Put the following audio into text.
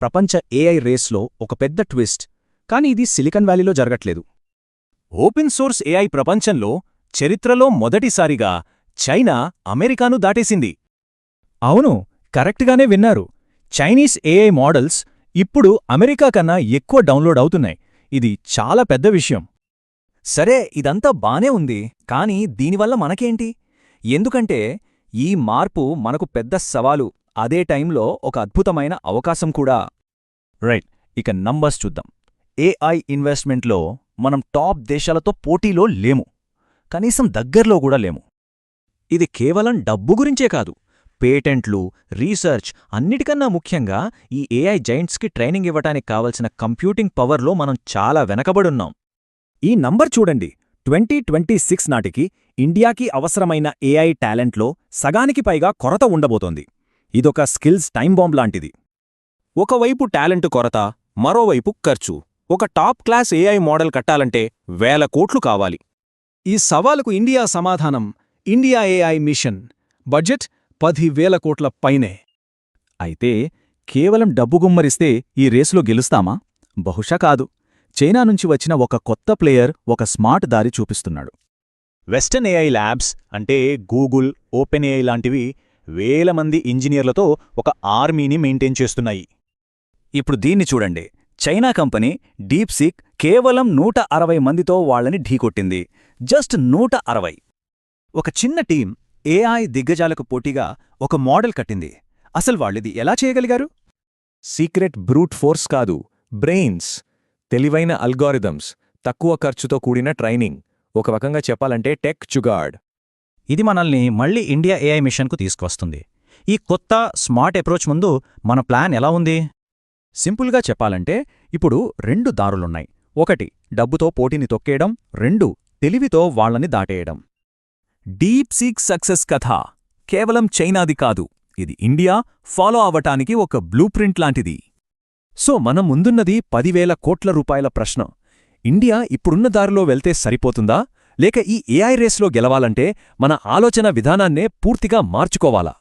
ప్రపంచ ఏఐ రేస్లో ఒక పెద్ద ట్విస్ట్, కానీ ఇది సిలికాన్ వ్యాలీలో జరగట్లేదు. ఓపెన్ సోర్స్ ఏఐ ప్రపంచంలో చరిత్రలో మొదటిసారిగా చైనా అమెరికాను దాటేసింది. అవును, కరెక్ట్గానే విన్నారు. చైనీస్ ఏఐ మోడల్స్ ఇప్పుడు అమెరికా కన్నా ఎక్కువ డౌన్లోడ్ అవుతున్నాయి. ఇది చాలా పెద్ద విషయం. సరే, ఇదంతా బానే ఉంది, కానీ దీనివల్ల మనకేంటి? ఎందుకంటే ఈ మార్పు మనకు పెద్ద సవాలు, అదే టైంలో ఒక అద్భుతమైన అవకాశం కూడా. రైట్, ఇక నంబర్స్ చూద్దాం. ఏఐ ఇన్వెస్ట్మెంట్లో మనం టాప్ దేశాలతో పోటీలో లేము, కనీసం దగ్గర్లో కూడా లేము. ఇది కేవలం డబ్బు గురించే కాదు, పేటెంట్లు, రీసెర్చ్, అన్నిటికన్నా ముఖ్యంగా ఈ ఏఐ జైంట్స్కి ట్రైనింగ్ ఇవ్వటానికి కావలసిన కంప్యూటింగ్ పవర్లో మనం చాలా వెనకబడున్నాం. ఈ నంబర్ చూడండి, 2026 నాటికి ఇండియాకి అవసరమైన ఏఐ టాలెంట్లో సగానికి పైగా కొరత ఉండబోతోంది. ఇదొక స్కిల్స్ టైం బాంబ్ లాంటిది. ఒకవైపు టాలెంట్ కొరత, మరోవైపు ఖర్చు. ఒక టాప్ క్లాస్ ఏఐ మోడల్ కట్టాలంటే వేల కోట్లు కావాలి. ఈ సవాలుకు ఇండియా సమాధానం ఇండియా ఏఐ మిషన్. బడ్జెట్ 10,000 కోట్ల పైనే. అయితే కేవలం డబ్బు గుమ్మరిస్తే ఈ రేసులో గెలుస్తామా? బహుశా కాదు. చైనా నుంచి వచ్చిన ఒక కొత్త ప్లేయర్ ఒక స్మార్ట్ దారి చూపిస్తున్నాడు. వెస్టర్న్ ఏఐ ల్యాబ్స్ అంటే గూగుల్, ఓపెన్ ఏఐ లాంటివి వేల మంది ఇంజనీర్లతో ఒక ఆర్మీని మెయింటైన్ చేస్తున్నాయి. ఇప్పుడు దీన్ని చూడండి, చైనా కంపెనీ డీప్సీక్ కేవలం 160 మందితో వాళ్లని ఢీకొట్టింది. జస్ట్ 160. ఒక చిన్న టీం ఏఐ దిగ్గజాలకు పోటీగా ఒక మోడల్ కట్టింది. అసలు వాళ్ళిది ఎలా చేయగలిగారు? సీక్రెట్ బ్రూట్ ఫోర్స్ కాదు, బ్రెయిన్స్, తెలివైన అల్గారిథమ్స్, తక్కువ ఖర్చుతో కూడిన ట్రైనింగ్. ఒక రకంగా చెప్పాలంటే టెక్ జుగాడ్. ఇది మనల్ని మళ్ళీ ఇండియా ఏఐ మిషన్కు తీసుకువస్తుంది. ఈ కొత్త స్మార్ట్ అప్రోచ్ ముందు మన ప్లాన్ ఎలా ఉంది? సింపుల్గా చెప్పాలంటే ఇప్పుడు 2 దారులున్నాయి. 1 డబ్బుతో పోటీని తొక్కేయడం, 2 తెలివితో వాళ్లని దాటేయడం. డీప్సీక్ సక్సెస్ కథ కేవలం చైనాది కాదు, ఇది ఇండియా ఫాలో అవటానికి ఒక బ్లూప్రింట్ లాంటిది. సో మనం ముందున్నది 10,000 కోట్ల రూపాయల ప్రశ్న. ఇండియా ఇప్పుడున్న దారిలో వెళ్తే సరిపోతుందా, లేక ఈ ఏఐ రేస్లో గెలవాలంటే మన ఆలోచన విధానాన్నే పూర్తిగా మార్చుకోవాలా?